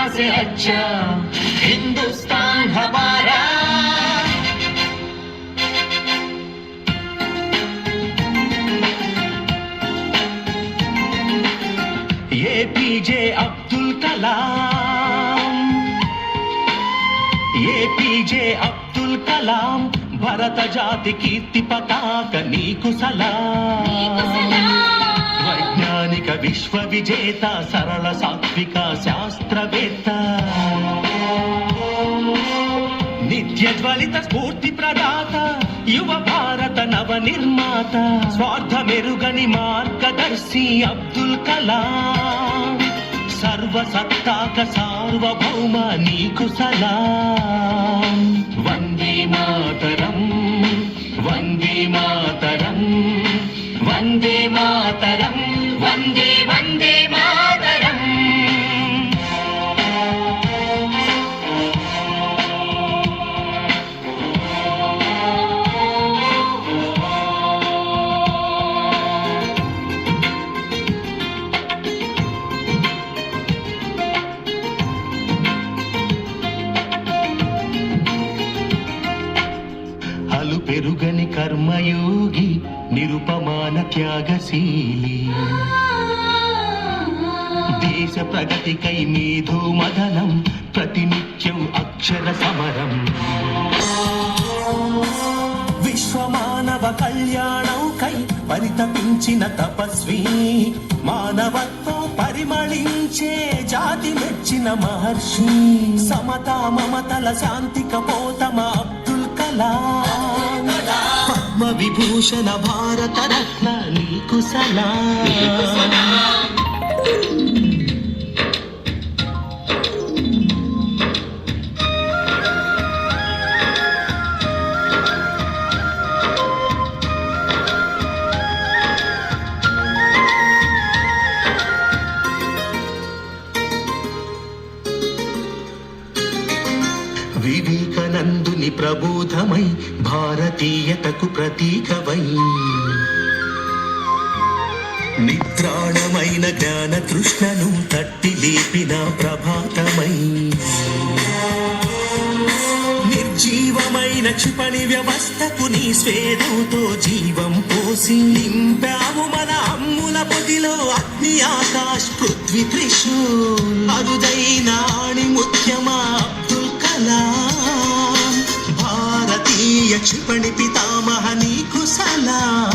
से अच्छा हिंदुस्तान हमारा। APJ अब्दुल कलाम, APJ अब्दुल कलाम, भरत जाति कीर्ति पताक नीकु सलाम। वैज्ञानिक विश्व विजेता सरल सात्विक शास्त्रवेत्त, नित्य ज्वलित स्फूर्ति प्रदाता युव भारत नव निर्माता, स्वार्थ मेरुगनि मार्गदर्शी अब्दुल कलाम, सर्वसत्ताक सार्वभौम नीकु सलाम। वंदे मातरम, वंदे मातरम, वंदे मातरम, वंदे वंदे मातरम। అలు పెరుగని కర్మయోగి నిరుపమాన త్యాగశీలి, దేశ ప్రగతికై మేధో మదనం ప్రతినిత్యం అక్షర సమరం। విశ్వమానవ కళ్యాణంకై పరితపించిన తపస్వి, మానవత్వం పరిమళించే జాతి మెచ్చిన మహర్షి, సమతా మమతల శాంతి కపోతమ అబ్దుల్ కలాం, పద్మ విభూషణ భారత రత్న నీకు సలాం। వివేకానందుని ప్రబోధమై భారతీయతకు ప్రతీకవై, నిద్రాణమైన జ్ఞాన తృష్ణను తట్టి లేపిన ప్రభాతమై, నిర్జీవమైన క్షిపణి వ్యవస్థకు నీ స్వేదంతో జీవం పోసి, నింపావు మన అమ్ముల పొదిలో అగ్ని ఆకాశ్ పృథ్వీ త్రిశూల్, అరుదైన ఆణి ముత్యమా అబ్దుల్ కలాం, భారతీయ క్షిపణి పితామహ నీకు సలాం।